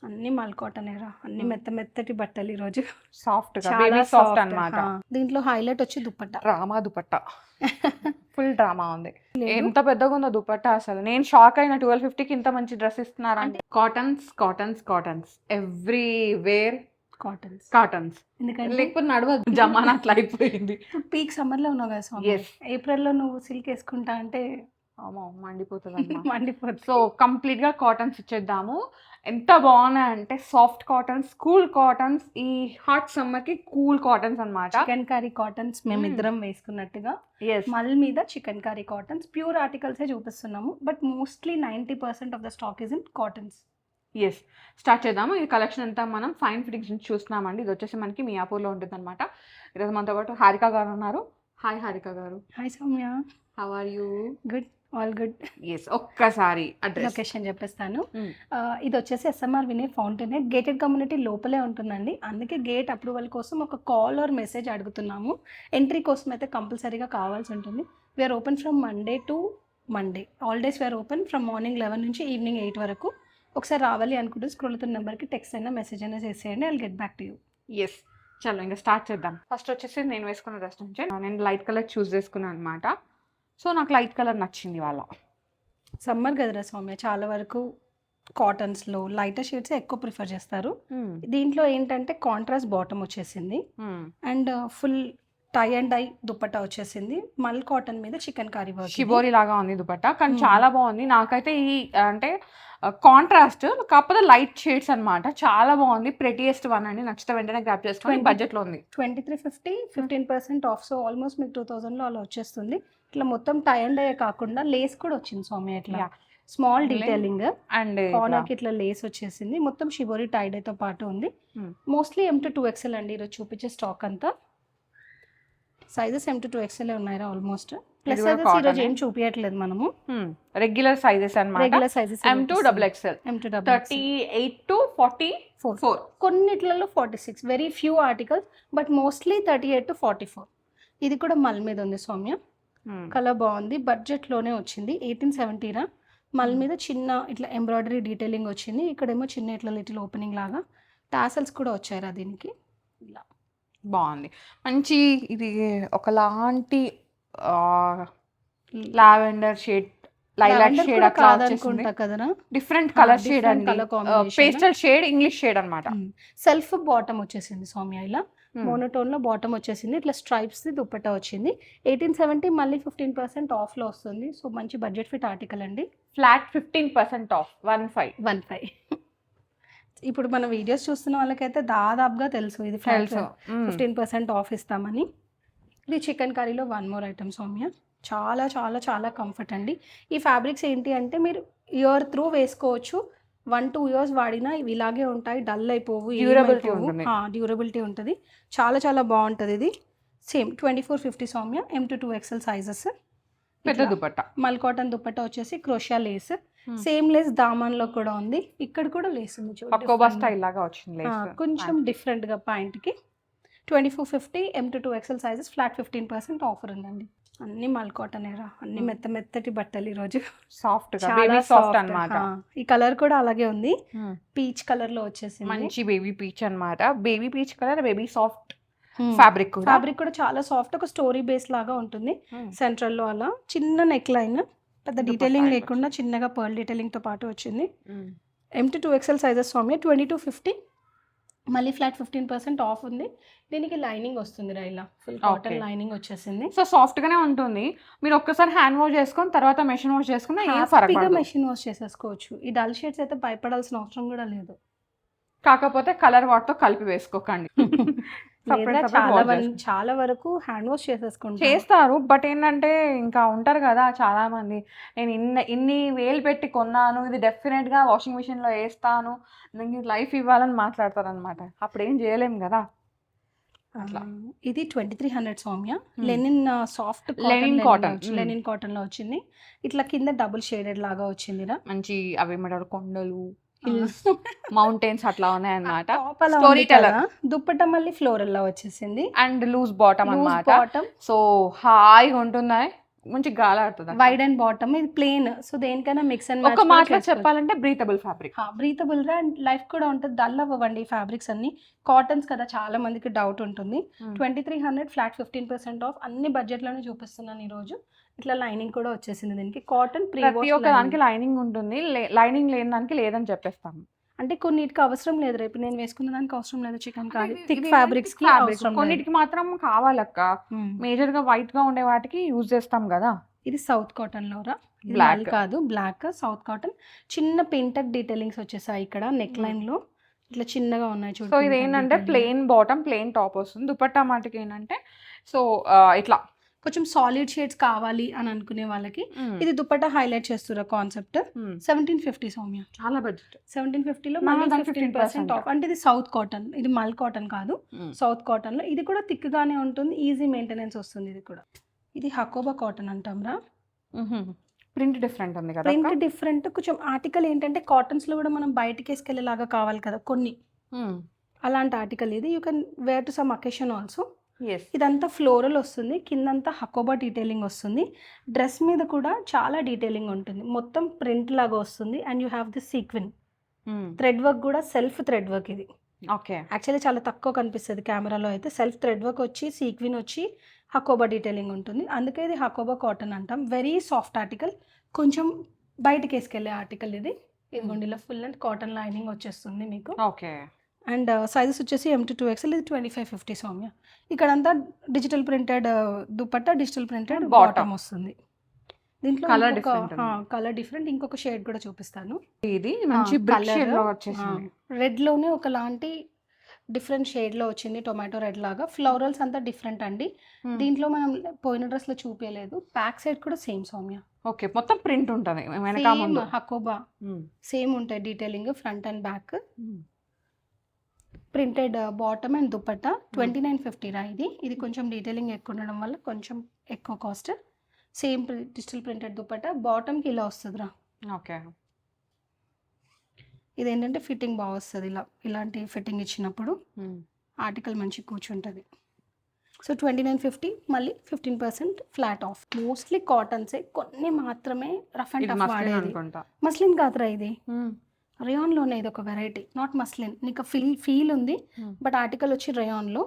అన్ని మల్ కాటనేరా, అన్ని మెత్తటి బట్టలు ఈరోజు. సాఫ్ట్ గా చాలా బేబీ సాఫ్ట్ సాఫ్ట్ అన్నమాట. దీంట్లో హైలైట్ వచ్చి dupatta. Drama dupatta full drama ఉంది. ఎంత పెద్దగా ఉందో దుపట్టా అసలు. నేను షాక్ అయిన 1250కి ఇంత మంచి డ్రెస్ ఇస్తున్నారంటే. Cottons everywhere cottons. కాటన్స్. ఎందుకంటే లేకపోతే నడవదు, జమానా అట్లా అయిపోయింది. ఇప్పుడు పీక్ సమ్మర్ లో ఉన్నావు కదా స్వామి. Yes. ఏప్రిల్ లో నువ్వు సిల్క్ వేసుకుంటా అంటే అమ్మో మండిపోతుంది. మండిపోతుంది. సో కంప్లీట్ గా కాటన్స్ ఇచ్చేద్దాము. ఎంత బాగున్నాయంటే సాఫ్ట్ కాటన్స్, కూల్ కాటన్స్. ఈ హాట్ సమ్మర్ కి కూల్ కాటన్స్ అన్నమాట. చికెన్ కర్రీ కాటన్స్ మేమిద్దరం వేసుకున్నట్టుగా మల్ మీద చికెన్ కర్రీ కాటన్స్ ప్యూర్ ఆర్టికల్సే చూపిస్తున్నాము. But mostly 90% of the stock is in cottons. Yes, start చేద్దాము. ఈ కలెక్షన్ అంతా మనం ఫైన్ ఫిట్టింగ్స్ నుంచి చూస్తున్నామండి. ఇది వచ్చేసి మనకి మియాపూర్లో ఉంటుంది అనమాట. ఈరోజు మనతో పాటు హారిక గారు ఉన్నారు. హాయ్ హారిక గారు. Hi Soumya. How are you? Good, all good. Yes, ఒక్కసారి అడ్రస్ లొకేషన్ చెప్పేస్తాను. ఇది వచ్చేసి SMR Vinay fountain head gated community లోపలే ఉంటుందండి. అందుకే గేట్ అప్రూవల్ కోసం ఒక కాల్ ఆర్ మెసేజ్ అడుగుతున్నాము. ఎంట్రీ కోసం అయితే కంపల్సరీగా కావాల్సి ఉంటుంది. We're open from Monday to Monday. All days we're open from morning 11 నుంచి ఈవినింగ్ 8 వరకు. ఒకసారి రావాలి అనుకుంటే స్క్రోల్ అవుతున్న నెంబర్కి టెక్స్ట్ అయినా మెసేజ్ అయినా చేసేయండి. I'll get back to you. Yes, చలో ఇంకా స్టార్ట్ చేద్దాం. ఫస్ట్ వచ్చేసి నేను వేసుకున్న డ్రెస్ నుంచి నేను లైట్ కలర్ చూస్ చేసుకున్నాను అనమాట. సో నాకు లైట్ కలర్ నచ్చింది వాళ్ళ. సమ్మర్ కదరా సౌమ్య, చాలా వరకు కాటన్స్లో లైటర్ షేడ్స్ ఎక్కువ ప్రిఫర్ చేస్తారు. దీంట్లో ఏంటంటే కాంట్రాస్ట్ బాటమ్ వచ్చేసింది and full tie and dye dupatta వచ్చేసింది. మల్ కాటన్ మీద చికెన్ కర్రీ వర్క్, షిబోరి లాగా ఉంది దుపట్టా, కానీ చాలా బాగుంది. నాకైతే ఈ అంటే కాంట్రాస్ట్ కాకపోతే లైట్ షేడ్స్ అన్నమాట. చాలా బాగుంది. ప్రెటియెస్ట్ వన్ అండి. నచ్చితే వెంటనే గ్రాప్ చేసుకొని బడ్జెట్లో ఉంది. 2350 15% ఆఫ్. సో ఆల్మోస్ట్ మీకు 2000లో అలా వచ్చేస్తుంది. ఇట్లా మొత్తం టై అండ్ డై కాకుండా లేస్ కూడా వచ్చింది సౌమ్య. ఇట్లా స్మాల్ డీటెయిలింగ్ అండ్ కార్నర్కి ఇట్లా లేస్ వచ్చేసింది. మొత్తం షిబోరి టై డైతో పాటు ఉంది. మోస్ట్లీ M to 2XL అండి ఈరోజు చూపించే స్టాక్ అంతా. సైజెస్ M to 2XL ఉన్నాయా ఆల్మోస్ట్. ప్లస్ సైజెస్ ఈరోజు ఏం చూపించట్లేదు మనము. రెగ్యులర్ సైజెస్ అన్నమాట. Regular sizes M to XXL, M to 38 to 44. కొన్నిట్లలో 46, very few articles, but mostly 38 to 44. ఇది కూడా మల్ మీద ఉంది సౌమ్య. కలర్ బాగుంది. బడ్జెట్లోనే వచ్చింది. 1870 మల్ మీద చిన్న ఇట్లా ఎంబ్రాయిడరీ డీటెయిలింగ్ వచ్చింది. ఇక్కడేమో చిన్న ఇట్లా లిటిల్ ఓపెనింగ్ లాగా టాసల్స్ కూడా వచ్చాయి రా దీనికి. ఇలా బాగుంది. మంచి ఇది ఒకలాంటి లావెండర్ షేడ్, లైలాక్ షేడ్ అట్లా వచ్చేసింది. కదరా, డిఫరెంట్ కలర్ షేడ్ అండి. పేస్టల్ షేడ్, ఇంగ్లీష్ షేడ్ అన్నమాట. సెల్ఫ్ బాటమ్ వచ్చేసింది సౌమ్య. ఇలా మోనోటోన్ లో బాటమ్ వచ్చేసింది. ఇట్లా స్ట్రైప్స్ ది దుపట్టా వచ్చింది. 1870 మళ్ళీ 15% ఆఫ్ లో వస్తుంది. సో మంచి బడ్జెట్ ఫిట్ ఆర్టికల్ అండి. Flat 15% off 15. ఇప్పుడు మన వీడియోస్ చూస్తున్న వాళ్ళకైతే దాదాపుగా తెలుసు ఇది 15% ఆఫ్ ఇస్తామని. ఇది చికెన్ కర్రీలో వన్ మోర్ ఐటమ్ సౌమ్య. చాలా చాలా చాలా కంఫర్ట్ అండి. ఈ ఫ్యాబ్రిక్స్ ఏంటి అంటే మీరు ఇయర్ త్రూ వేసుకోవచ్చు. 1-2 years వాడినా ఇవి ఇలాగే ఉంటాయి, డల్ అయిపోవు, డ్యూరబిలిటీ ఉంటుంది. చాలా చాలా బాగుంటుంది. ఇది same 2450 Soumya. M to 2XL sizes. పెద్ద దుపట్టా, మల్ కాటన్ దుపట్టా వచ్చేసి క్రోషియా లేస్. సేమ్ లేస్ దామన్ లో కూడా ఉంది. ఇక్కడ కూడా లేస్ ఉంది చూడండి, కొంచెం డిఫరెంట్ గా పాయింట్ కి. 2450 M to 2XL sizes. Flat 15% offer ఉందండి. అన్ని మల్ కాటనేరా, అన్ని మెత్తటి బట్టలు ఈరోజు. సాఫ్ట్ గా బేబీ సాఫ్ట్ అన్నమాట. ఈ కలర్ కూడా అలాగే ఉంది. పీచ్ కలర్ లో వచ్చేసింది. మంచి బేబీ పీచ్ అన్నమాట. Baby peach colour, baby soft fabric కూడా చాలా సాఫ్ట్. ఒక స్టోరీ బేస్ లాగా ఉంటుంది. సెంట్రల్ లో అలా చిన్న నెక్ లైన్, పెద్ద డీటెయిలింగ్ లేకుండా చిన్నగా పర్ల్ డీటెయిలింగ్ తో పాటు వచ్చింది. M to 2XL sizes Soumya. 2250 మళ్ళీ ఫ్లాట్ 15% ఆఫ్ ఉంది. దీనికి లైనింగ్ వస్తుంది రా, ఇలా ఫుల్ కాటన్ లైనింగ్ వచ్చేసింది. సో సాఫ్ట్ గానే ఉంటుంది. మీరు ఒక్కసారి హ్యాండ్ వాష్ చేసుకొని తర్వాత మెషిన్ వాష్ చేసుకున్నా హ్యాపీగా మెషిన్ వాష్ చేసేసుకోవచ్చు. ఈ డల్ షేడ్స్ అయితే భయపడాల్సిన అవసరం కూడా లేదు. కాకపోతే కలర్ వాటితో కలిపి వేసుకోకండి. చాలా వరకు హ్యాండ్ వాష్ చేస్తారు. బట్ ఏంటంటే ఇంకా ఉంటారు కదా చాలా మంది, నేను ఇన్ని వేలు పెట్టి కొన్నాను, ఇది డెఫినెట్ గా వాషింగ్ మిషన్ లో వేస్తాను, నాకు లైఫ్ ఇవ్వాలని మాట్లాడతారు అనమాట. అప్పుడు ఏం చేయలేము కదా. ఇది 2300 Soumya. Linen soft linen cotton లో వచ్చింది. ఇట్లా కింద డబుల్ షేడెడ్ లాగా వచ్చింది. మంచి అవి ఏమంటారు, కొండలు, హిల్స్, మౌంటైన్స్ అట్లా ఉన్నాయి అన్నమాట. దుప్పట్టా మళ్ళీ ఫ్లోరల్ లా వచ్చేసింది అండ్ లూజ్ బాటమ్ అన్నమాట. సో హాయిగా ఉంటున్నాయి. మంచి గాలాడుతుంది వైడ్ అండ్ బాటమ్, ఇది ప్లేన్. సో దేనికైనా మిక్స్ అండ్ ఒక మాటలో చెప్పాలంటే బ్రీతబుల్ ఫ్యాబ్రిక్. బ్రీతబుల్ గా అండ్ లైఫ్ కూడా ఉంటుంది. డల్ అవ్వండి ఫ్యాబ్రిక్స్ అన్ని. కాటన్స్ కదా, చాలా మందికి డౌట్ ఉంటుంది. 2300 ఫ్లాట్ 15% ఆఫ్. అన్ని బడ్జెట్ లోనే చూపిస్తున్నాను ఈ రోజు. ఇట్లా లైనింగ్ కూడా వచ్చేసింది దీనికి. కాటన్ ప్రీ ప్రతి ఒక్క దానికి లైనింగ్ ఉంటుంది, లైనింగ్ లేని దానికి లేదని చెప్పేస్తాము. అంటే కొన్నిటికి అవసరం లేదు, రేపు నేను వేసుకున్న దానికి అవసరం లేదు. చికెన్ కారీ థిక్ ఫ్యాబ్రిక్స్ కి అవసరం, కొన్నిటికి మాత్రం కావాలక్క. మేజర్ గా వైట్ గా ఉండే వాటికి యూజ్ చేస్తాం కదా. ఇది సౌత్ కాటన్ లోరా, బ్లాక్ కాదు బ్లాక్, సౌత్ కాటన్. చిన్న పెయింటెడ్ డీటెయిలింగ్స్ వచ్చేసాయి ఇక్కడ నెక్ లైన్ లో, ఇట్లా చిన్నగా ఉన్నాయి చూడండి. సో ఇది ఏంటంటే ప్లెయిన్ బాటమ్, ప్లెయిన్ టాప్ వస్తుంది. దుపట్టా మాటకి ఏంటంటే సో ఇట్లా కొంచెం సాలిడ్ షేడ్స్ కావాలి అని అనుకునే వాళ్ళకి ఇది దుపట్టా హైలైట్ చేస్తున్న కాన్సెప్ట్. 1750 సౌమ్య, చాలా బడ్జెట్. 1750లో 15% ఆఫ్. అంటే ఇది సౌత్ కాటన్, ఇది మల్ కాటన్ కాదు, సౌత్ కాటన్ లో. ఇది కూడా థిక్ గానే ఉంటుంది, ఈజీ మెయింటెనెన్స్ వస్తుంది. ఇది కూడా, ఇది హకోబా కాటన్ అంటాం రా. ప్రింట్ డిఫరెంట్ ఉంది కదా, ప్రింట్ డిఫరెంట్. కొంచెం ఆర్టికల్ ఏంటంటే కాటన్స్ లో కూడా మనం బయటకి వేసుకెళ్ళేలాగా కావాలి కదా కొన్ని, అలాంటి ఆర్టికల్ ఇది. You can wear to some occasion also. ఇదంతా ఫ్లోరల్ వస్తుంది, కిందంతా హకోబా డీటెయిలింగ్ వస్తుంది. డ్రెస్ మీద కూడా చాలా డీటెయిలింగ్ ఉంటుంది, మొత్తం ప్రింట్ లాగా వస్తుంది. And you have the sequin thread work కూడా, సెల్ఫ్ థ్రెడ్ వర్క్ ఇది. ఓకే, యాక్చువల్లీ చాలా తక్కువ కనిపిస్తుంది కెమెరాలో అయితే. సెల్ఫ్ థ్రెడ్ వర్క్ వచ్చి సీక్వెన్ వచ్చి హకోబా డీటెయిలింగ్ ఉంటుంది. అందుకే ఇది హకోబా కాటన్ అంటాం. వెరీ సాఫ్ట్ ఆర్టికల్, కొంచెం బయటకి వేసుకెళ్ళే ఆర్టికల్ ఇది. ఇదిగోండి ఇలా ఫుల్ అండ్ కాటన్ లైనింగ్ వచ్చేస్తుంది మీకు. ఓకే, అండ్ సైజెస్ వచ్చేసి M to 2XL. ఇది 2550 సౌమ్య. ఇక్కడంతా digital printed dupatta, digital printed bottom వస్తుంది. దీంట్లో కలర్ డిఫరెంట్. ఇంకొక షేడ్ కూడా చూపిస్తాను. ఇది మంచి షేడ్ లో వచ్చేసింది. రెడ్ లోనే ఒకలాంటి డిఫరెంట్ షేడ్ లో వచ్చింది, టొమాటో రెడ్ లాగా. ఫ్లోరల్స్ అంతా డిఫరెంట్ అండి. దీంట్లో మనం పోయిన డ్రెస్ లో చూపించలేదు. బ్యాక్ సైడ్ కూడా సేమ్ సౌమ్య. ఓకే, మొత్తం ప్రింట్ ఉంటుంది, హకోబా సేమ్ ఉంటాయి detailing front and back. Printed bottom and dupatta. 2950 రా ఇది. ఇది కొంచెం డీటెయిలింగ్ ఎక్కువ ఉండడం వల్ల కొంచెం ఎక్కువ cost. Same digital printed dupatta. బాటమ్కి ఇలా వస్తుంది రా. ఓకే, ఇది ఏంటంటే ఫిట్టింగ్ బాగా వస్తుంది, ఇలా ఇలాంటి ఫిట్టింగ్ ఇచ్చినప్పుడు ఆర్టికల్ మంచి కూర్చుంటుంది. సో 2950, మళ్ళీ 15% ఫ్లాట్ ఆఫ్. మోస్ట్లీ కాటన్సే, కొన్ని మాత్రమే రఫ్ అండ్ టఫ్ వాడేది. మస్లిన్ కాదురా ఇది, రేయాన్లోనే. ఇది ఒక వెరైటీ, నాట్ మస్లిన్. నీకు ఫీల్ ఉంది, బట్ ఆర్టికల్ వచ్చి రేయాన్లో.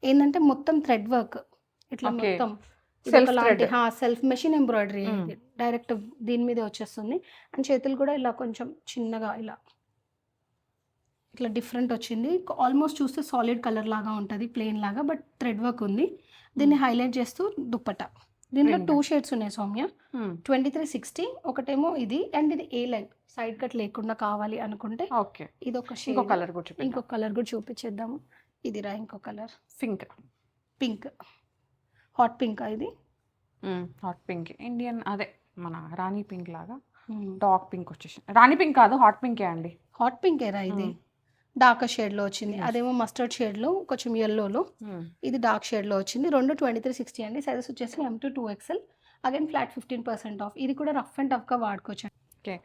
ఏంటంటే మొత్తం థ్రెడ్ వర్క్ ఇట్లా మొత్తం సెల్ఫ్ మెషిన్ ఎంబ్రాయిడరీ. డైరెక్ట్ దీని మీదే వచ్చేస్తుంది. అండ్ చేతులు కూడా ఇలా కొంచెం చిన్నగా ఇలా ఇట్లా డిఫరెంట్ వచ్చింది. ఆల్మోస్ట్ చూస్తే సాలిడ్ కలర్ లాగా ఉంటుంది, ప్లెయిన్ లాగా, బట్ థ్రెడ్ వర్క్ ఉంది. దీన్ని హైలైట్ చేస్తూ దుపట్టా. దీంట్లో 2 షేడ్స్ ఉన్నాయి సౌమ్య. 2360 ఒకటేమో ఇది, అండ్ ఇది ఏ లైన్ సైడ్ కట్ లేకుండా కావాలి అనుకుంటే ఓకే, ఇది ఒక షేడ్. ఇంకొక కలర్ కూడా చూపించేద్దాము. ఇది రా ఇంకో కలర్, పింక్, హాట్ పింక్. ఇది హాట్ పింక్, ఇండియన్ అదే మన రాణి పింక్ లాగా. డార్క్ పింక్ వచ్చేసి, రాణి పింక్ కాదు, హాట్ పింకే అండి. హాట్ పింక్ ఏరా ఇది. డార్క్ షేడ్ లో వచ్చింది. అదేమో మస్టర్డ్ షేడ్ లో, కొంచెం ఎల్లోలో. ఇది డార్క్ షేడ్ లో వచ్చింది. రెండు 2360 అండి. సైజెస్ వచ్చేసి M to 2XL. Again flat 15% of. ఇది కూడా రఫ్ అండ్ టఫ్ గా వాడుకోవచ్చు. ఓకే,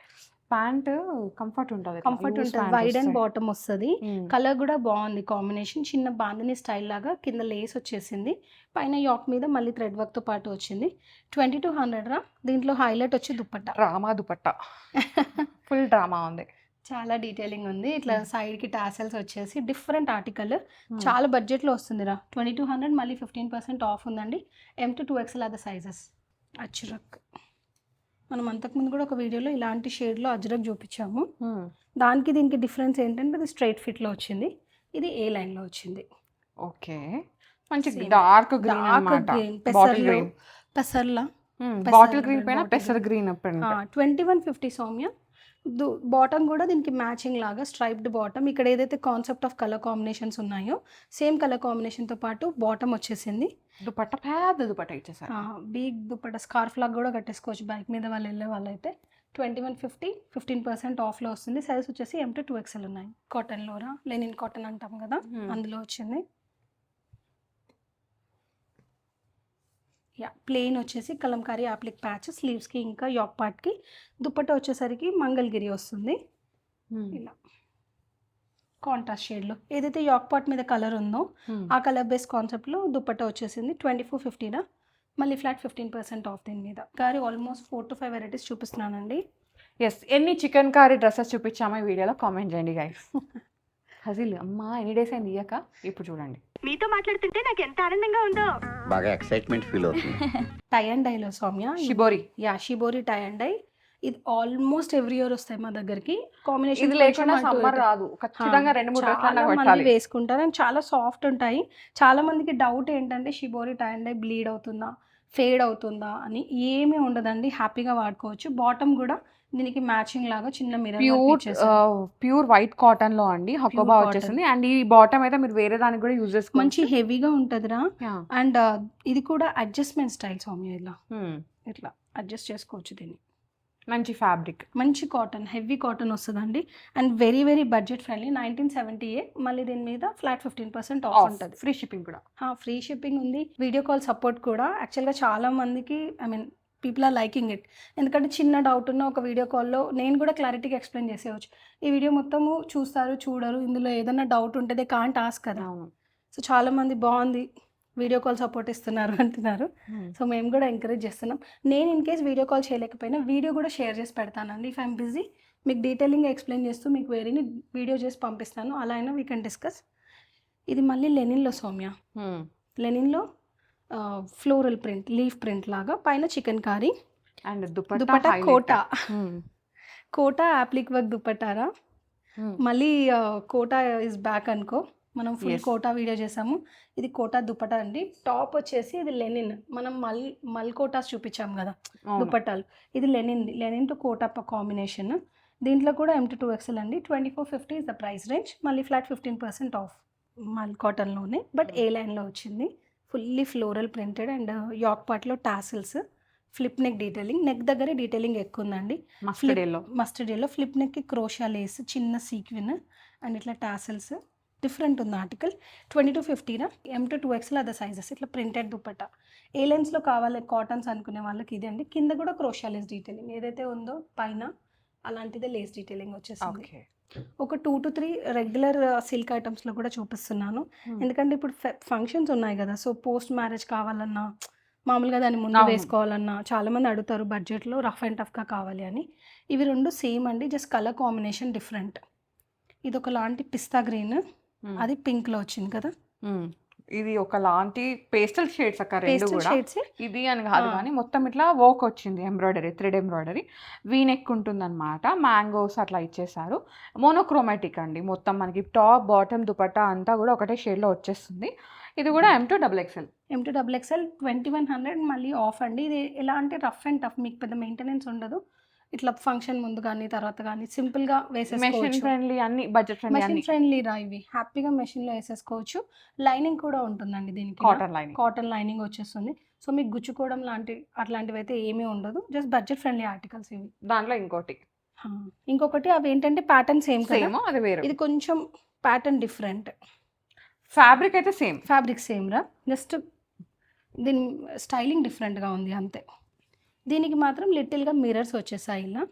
ప్యాంట్ కంఫర్ట్ ఉంటుంది, వైడ్ అండ్ బాటమ్ వస్తుంది. కలర్ కూడా బాగుంది కాంబినేషన్. చిన్న బాందిని స్టైల్ లాగా కింద లేస్ వచ్చేసింది, పైన యాక్ మీద మళ్ళీ థ్రెడ్ వర్క్ తో పాటు వచ్చింది. 2200 రా. దీంట్లో హైలైట్ వచ్చి dupatta, drama dupatta. Full drama ఉంది, చాలా డీటెయిలింగ్ ఉంది. ఇట్లా సైడ్ కి టాసెల్స్ వచ్చేసి డిఫరెంట్ ఆర్టికల్. చాలా బడ్జెట్ లో వస్తుంది రా. 2200, మళ్ళీ 15% ఆఫ్ ఉందండి. M to 2XL అదే సైజెస్. అజ్రక్ మనం అంతకుముందు కూడా ఒక వీడియోలో ఇలాంటి షేడ్లో అజ్రక్ చూపించాము. దానికి దీనికి డిఫరెన్స్ ఏంటంటే అది స్ట్రైట్ ఫిట్లో వచ్చింది, ఇది ఏ లైన్లో వచ్చింది. ఓకే, మంచి డార్క్ గ్రీన్, పెసర్లా బాటిల్ గ్రీన్ పైన పెసర్ గ్రీన్. 2150 సౌమ్య. బాటమ్ కూడా దీనికి మ్యాచింగ్ లాగా స్ట్రైప్డ్ బాటమ్. ఇక్కడ ఏదైతే కాన్సెప్ట్ ఆఫ్ కలర్ కాంబినేషన్స్ ఉన్నాయో సేమ్ కలర్ కాంబినేషన్తో పాటు బాటమ్ వచ్చేసింది. దుపట్టా పెద్ద దుపట్టా ఇచ్చేసారు, బిగ్ దుపట్టా. స్కార్ఫ్ లాగా కూడా కట్టేసుకోవచ్చు బైక్ మీద వాళ్ళు వెళ్ళే వాళ్ళైతే. 2150, 15% ఆఫ్లో వస్తుంది. సైజ్ వచ్చేసి M to 2XL ఉన్నాయి. కాటన్లోరా, లెనిన్ కాటన్ అంటాం కదా, అందులో వచ్చింది. ప్లెయిన్ వచ్చేసి కలంకారీ యాప్లిక్ ప్యాచ్ స్లీవ్స్కి, ఇంకా యాక్ పార్ట్కి. దుపట్టా వచ్చేసరికి మంగళగిరి వస్తుంది. ఇలా కాంట్రాస్ట్ షేడ్లో ఏదైతే యాక్ పార్ట్ మీద కలర్ ఉందో ఆ కలర్ బేస్ కాన్సెప్ట్లో దుపట్టా వచ్చేసింది. 2450 నా. మళ్ళీ ఫ్లాట్ 15% ఆఫ్ దీని మీద. కారీ ఆల్మోస్ట్ 4 to 5 వెరైటీస్ చూపిస్తున్నానండి. ఎస్, ఎన్ని చికెన్ కర్రీ డ్రెస్సెస్ చూపించామో ఈ వీడియోలో కామెంట్ చేయండి గైస్. హజిల్ అమ్మా ఎన్ని డేస్ అయింది ఇయ్యక, ఇప్పుడు చూడండి. మీతో మాట్లాడుతుంటే నాకు ఎంత ఆనందంగా ఉందో. బాగా ఎక్సైట్మెంట్ ఫీల్ అవుతుంది. టై అండ్ డైలో Soumya. Shibori. Yeah, shibori tie and dye. ఇది ఆల్మోస్ట్ ఎవ్రీ ఇయర్ వస్తాయి మా దగ్గరికి. కాంబినేషన్ ఇది లేకుండా సమ్మర్ రాదు. ఖచ్చితంగా 2-3 డ్రెస్లు పెట్టాలి. వేసుకుంటారు అండ్ చాలా సాఫ్ట్ ఉంటాయి. చాలా మందికి డౌట్ ఏంటంటే shibori tie and dye bleed అవుతుందా, ఫేడ్ అవుతుందా అని. ఏమీ ఉండదండి, హ్యాపీగా వాడుకోవచ్చు. బాటమ్ కూడా దీనికి మ్యాచింగ్ లాగా చిన్న మిర్రర్ ప్యూర్ వైట్ కాటన్ లో అండి హకోబా cotton. వచ్చేసింది. అండ్ ఈ బాటమ్ అయితే మీరు వేరే దానికి కూడా యూజ్ చేసుకోవచ్చు. మంచి హెవీగా ఉంటుందిరా. అండ్ ఇది కూడా అడ్జస్ట్మెంట్ స్టైల్ సౌమ్య. ఇలా ఇట్లా అడ్జస్ట్ చేసుకోవచ్చు దీన్ని. మంచి ఫ్యాబ్రిక్, మంచి కాటన్, హెవీ కాటన్ వస్తుందండి. And very very budget friendly. 1978. మళ్ళీ దీని మీద ఫ్లాట్ 15% ఆఫ్ ఉంటుంది. ఫ్రీ షిప్పింగ్ కూడా. ఫ్రీ షిప్పింగ్ ఉంది. వీడియో కాల్ సపోర్ట్ కూడా. యాక్చువల్గా చాలా మందికి పీపుల్ ఆర్ లైకింగ్ ఇట్. ఎందుకంటే చిన్న డౌట్ ఉన్న ఒక వీడియో కాల్లో నేను కూడా క్లారిటీగా ఎక్స్ప్లెయిన్ చేసేయచ్చు. ఈ వీడియో మొత్తము చూస్తారు, చూడరు. ఇందులో ఏదైనా డౌట్ ఉంటే దే కాంట్ ఆస్క్ కదా. సో చాలా మంది బాగుంది, వీడియో కాల్ సపోర్ట్ ఇస్తున్నారు అంటున్నారు. సో మేము కూడా ఎంకరేజ్ చేస్తున్నాం. నేను ఇన్ కేస్ వీడియో కాల్ చేయలేకపోయినా వీడియో కూడా షేర్ చేసి పెడతానండి. ఇఫ్ ఐఎమ్ బిజీ మీకు డీటెయిలింగ్ ఎక్స్ప్లెయిన్ చేస్తూ మీకు వేరేని వీడియో చేసి పంపిస్తాను. అలా అయినా వీ కెన్ డిస్కస్. ఇది మళ్ళీ లెనిన్లో సౌమ్య. లెనిన్లో ఫ్లోరల్ ప్రింట్, లీఫ్ ప్రింట్ లాగా, పైన chikankari and dupatta kota. Kota applique work దుపట్టారా. మళ్ళీ కోటా ఇస్ బ్యాక్ అనుకో. మనం ఫుల్ కోటా వీడియో చేసాము. ఇది కోటా దుపట్టా అండి. టాప్ వచ్చేసి ఇది లెనిన్. మనం మల్ కోటాస్ చూపించాం కదా దుపట్టాలు. ఇది లెనిన్ టు కోటా కాంబినేషన్. దీంట్లో కూడా M to 2XL అండి. 2450 ఇస్ ద ప్రైస్ రేంజ్. మళ్ళీ ఫ్లాట్ 15% ఆఫ్. మల్ కాటన్లోనే బట్ ఏ లైన్లో వచ్చింది. ఫుల్లీ ఫ్లోరల్ ప్రింటెడ్ అండ్ యాక్ పార్ట్లో tassels, flip neck detailing. Neck దగ్గరే డీటెయిలింగ్ ఎక్కువ ఉందండి. మస్టర్డ్ ఎల్లో ఫ్లిప్ నెక్కి క్రోషా లేస్, చిన్న సీక్విన్ అండ్ ఇట్లా టాసిల్స్. డిఫరెంట్ ఉంది article. 2250 M to 2XL other sizes. ఇట్లా ప్రింటెడ్ దుపట్టా. ఏ లెన్స్లో కావాలి కాటన్స్ అనుకునే వాళ్ళకి ఇది అండి. కింద కూడా క్రోషా లేస్ డీటెయిలింగ్ ఏదైతే ఉందో పైన అలాంటిదే లేస్ డీటెయిలింగ్ వచ్చేసింది. ఒక 2 to 3 రెగ్యులర్ సిల్క్ ఐటమ్స్లో కూడా చూపిస్తున్నాను. ఎందుకంటే ఇప్పుడు ఫంక్షన్స్ ఉన్నాయి కదా. సో పోస్ట్ మ్యారేజ్ కావాలన్నా, మామూలుగా దాన్ని ముందు వేసుకోవాలన్నా చాలామంది అడుగుతారు బడ్జెట్లో రఫ్ అండ్ టఫ్గా కావాలి అని. ఇవి రెండు సేమ్ అండి, జస్ట్ కలర్ కాంబినేషన్ డిఫరెంట్. ఇది ఒక లాంటి పిస్తా గ్రీన్, అది పింక్లో వచ్చింది కదా. ఇది ఒక లాంటి పేస్టల్ షేడ్స్ అక్క రెండు కూడా. ఇది అని కాదు కానీ మొత్తం ఇట్లా వర్క్ వచ్చింది, ఎంబ్రాయిడరీ, థ్రెడ్ ఎంబ్రాయిడరీ. వీనెక్ ఉంటుందన్నమాట. మ్యాంగోస్ అట్లా ఇచ్చేసారు. మోనోక్రోమాటిక్ అండి మొత్తం. మనకి టాప్ బాటమ్ దుపట్టా అంతా కూడా ఒకటే షేడ్లో వచ్చేస్తుంది. ఇది కూడా M to XXL. M to XXL 2100 మళ్ళీ ఆఫ్ అండి. ఇది ఎలా అంటే రఫ్ అండ్ టఫ్, మీకు పెద్ద మెయింటెనెన్స్ ఉండదు. ఇట్లా ఫంక్షన్ ముందు కానీ తర్వాత కానీ సింపుల్గా వేసేసుకోవచ్చు. మెషిన్ ఫ్రెండ్లీ, అన్ని బడ్జెట్ ఫ్రెండ్లీ. మెషిన్ ఫ్రెండ్లీ రా ఇవి. హ్యాపీగా మెషిన్లో వేసేసుకోవచ్చు. లైనింగ్ కూడా ఉంటుందండి దీనికి. కాటన్ లైనింగ్ వచ్చేస్తుంది. సో మీకు గుచ్చుకోవడం అట్లాంటివి అయితే ఏమీ ఉండదు. జస్ట్ బడ్జెట్ ఫ్రెండ్లీ ఆర్టికల్స్ ఇవి. దాంట్లో ఇంకొకటి అవి ఏంటంటే ప్యాటర్న్ సేమ్ కదా, అది వేరే. ఇది కొంచెం ప్యాటర్న్ డిఫరెంట్. ఫ్యాబ్రిక్ అయితే సేమ్, ఫ్యాబ్రిక్ సేమ్ రా, జస్ట్ దీని స్టైలింగ్ డిఫరెంట్గా ఉంది అంతే. దీనికి మాత్రం లిటిల్గా మిర్రర్స్ వచ్చేసాయి ఇలా.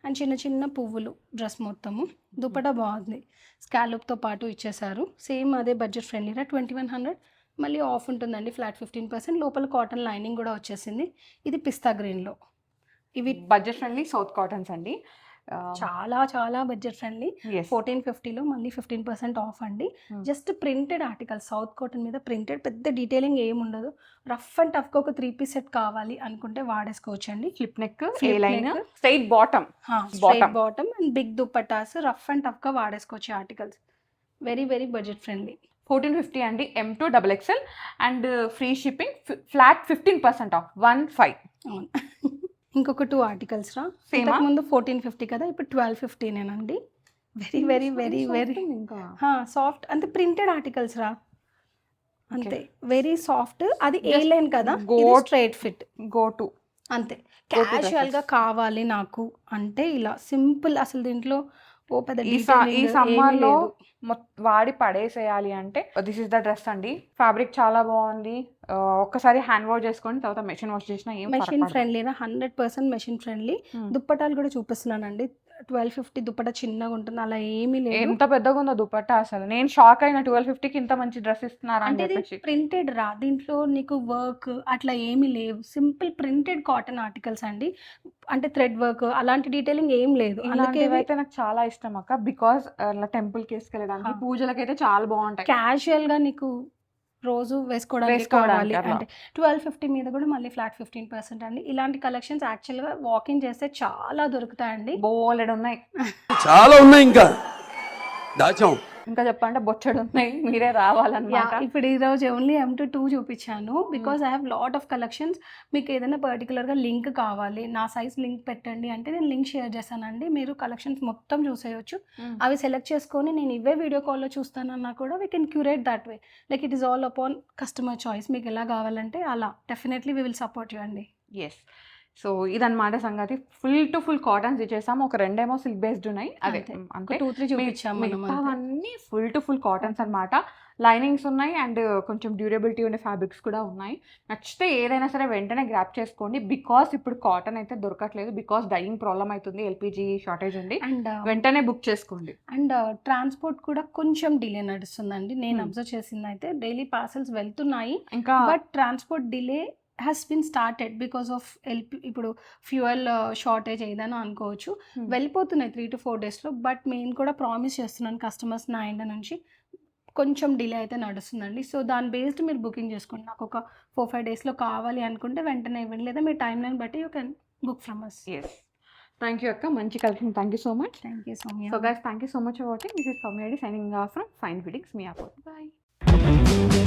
అండ్ చిన్న చిన్న పువ్వులు డ్రెస్ మొత్తము. దుపట్టా బాగుంది, స్కాలప్తో పాటు ఇచ్చేసారు. సేమ్ అదే బడ్జెట్ ఫ్రెండ్లీగా 2100. మళ్ళీ ఆఫ్ ఉంటుందండి, ఫ్లాట్ 15%. లోపల కాటన్ లైనింగ్ కూడా వచ్చేసింది. ఇది పిస్తా గ్రీన్లో. ఇవి బడ్జెట్ ఫ్రెండ్లీ సౌత్ కాటన్స్ అండి. చాలా చాలా బడ్జెట్ ఫ్రెండ్లీ. 1450లో మళ్ళీ 15% ఆఫ్ అండి. Just printed article, south cotton మీద ప్రింటెడ్, పెద్ద డీటెయిలింగ్ ఏమి ఉండదు. రఫ్ అండ్ టఫ్గా ఒక 3-piece సెట్ కావాలి అనుకుంటే వాడేసుకోవచ్చు అండి. Flip neck, A line, straight bottom and big dupattas, rough and టఫ్గా వాడేసుకోవచ్చు articles. Very very budget friendly. 1450 అండి. M to XXL అండ్ ఫ్రీ షిప్పింగ్. ఫ్లాట్ 15% ఆఫ్ 15. అవును. ఇంకొక 2 ఆర్టికల్స్ రా. ముందు 1450 కదా, ఇప్పుడు 1250నేనండి. Very very very very soft. అంతే ప్రింటెడ్ ఆర్టికల్స్ రా, అంతే వెరీ సాఫ్ట్. అది ఏ లైన్ కదా, స్ట్రైట్ ఫిట్ గో టు అంతే. క్యాజువల్గా కావాలి నాకు అంటే ఇలా సింపుల్. అసలు దీంట్లో ఓ పెద్ద ఈ సమ్మర్లో వాడి పడేసేయాలి అంటే దిస్ ఇస్ ద డ్రెస్ అండి. ఫ్యాబ్రిక్ చాలా బాగుంది. ఒక్కసారి హ్యాండ్ వాష్ చేసుకోండి, తర్వాత మెషిన్ వాష్ చేసినా ఏం మెషిన్ ఫ్రెండ్లీనా. 100% మెషిన్ ఫ్రెండ్లీ. దుప్పటాలు కూడా చూపిస్తున్నానండి. 1250 దుపట్టా చిన్నగా ఉంటుంది, అలా ఏమీ లేదు. ఎంత పెద్దగా ఉందో దుపట్టా అసలు. నేను షాక్ అయిన 1250కి ఇంత మంచి డ్రెస్ ఇస్తున్నారా అని అంటే ఇది చెప్పేసి. ప్రింటెడ్ రా, దీంట్లో నీకు వర్క్ అట్లా ఏమీ లేవు, సింపుల్ ప్రింటెడ్ కాటన్ ఆర్టికల్స్ అండి. అంటే థ్రెడ్ వర్క్ అలాంటి డీటెయిలింగ్ ఏం లేదు. అందుకే ఇలాంటివైతే నాకు చాలా ఇష్టం అక్క. బికాస్ అలా టెంపుల్కి వేసుకెళ్ళడానికి పూజలకైతే చాలా బాగుంటాయి. క్యాజువల్ గా నీకు రోజు వేసుకోవడానికి కావాలి అట్లా. అంటే 1250 మీద కూడా మళ్ళీ ఫ్లాట్ 15% అండి. ఇలాంటి కలెక్షన్స్ యాక్చువల్గా వాకింగ్ చేస్తే చాలా దొరుకుతాయండి. బోలెడు ఉన్నాయి. చాలా ఉన్నాయి, ఇంకా దాచాం. ఇంకా చెప్పంటే బొచ్చడు ఉన్నాయి, మీరే రావాలన్నమాట. ఇప్పుడు ఈ రోజు ఓన్లీ M2 చూపించాను because I have lot of collections. మీకు ఏదైనా పర్టికులర్గా లింక్ కావాలి, నా సైజ్ లింక్ పెట్టండి అంటే నేను లింక్ షేర్ చేశానండి. మీరు కలెక్షన్స్ మొత్తం చూసేయచ్చు. అవి సెలెక్ట్ చేసుకొని నేను ఇవే వీడియో కాల్లో చూస్తానన్నా కూడా we can curate that way. Like it is all upon customer choice. మీకు ఎలా కావాలంటే అలా definitely we will support you అండి. ఎస్. సో ఇదన్నమాట సంగతి. ఫుల్ టు ఫుల్ కాటన్స్ ఇచ్చేసాము. ఒక రెండేమో సిల్క్ బేస్డ్ ఉన్నాయి, అదే అంతే. అంటే 2-3 చూపించాము మనం అంతే. మిగతావన్నీ ఫుల్ టు ఫుల్ కాటన్స్ అన్నమాట. లైనింగ్స్ ఉన్నాయి అండ్ కొంచెం డ్యూరబిలిటీ ఉండే ఫ్యాబ్రిక్స్ కూడా ఉన్నాయి. నచ్చితే ఏదైనా సరే వెంటనే గ్రాప్ చేసుకోండి. బికాస్ ఇప్పుడు కాటన్ అయితే దొరకట్లేదు, బికాస్ డైయింగ్ ప్రాబ్లం అవుతుంది, ఎల్పిజి షార్టేజ్ ఉంది. అండ్ వెంటనే బుక్ చేసుకోండి. అండ్ ట్రాన్స్పోర్ట్ కూడా కొంచెం డిలే నడుస్తుందండి. నేను Hmm. అబ్జర్వ్ చేసింది అయితే డైలీ పార్సల్స్ వెళ్తున్నాయి, ఇంకా but transport delay has been started because of ఇప్పుడు ఫ్యూయల్ షార్టేజ్ ఏదైనా అనుకోవచ్చు. వెళ్ళిపోతున్నాయి 3 to 4 డేస్లో. బట్ నేను కూడా ప్రామిస్ చేస్తున్నాను కస్టమర్స్ నా ఎండ్ నుంచి కొంచెం డిలే అయితే నడుస్తుందండి. సో దాని బేస్డ్ మీరు బుకింగ్ చేసుకోండి. నాకు ఒక 4-5 డేస్లో కావాలి అనుకుంటే వెంటనే ఇవ్వండి, లేదా మీ టైం లైన్ బట్టి you can book from us. Yes. Thank you అక్క, మంచి collection. Thank you so much. Thank you Soumya. So guys, thank you so much for watching. This is Soumya signing off from Fine Fittings, Miyapur. Bye.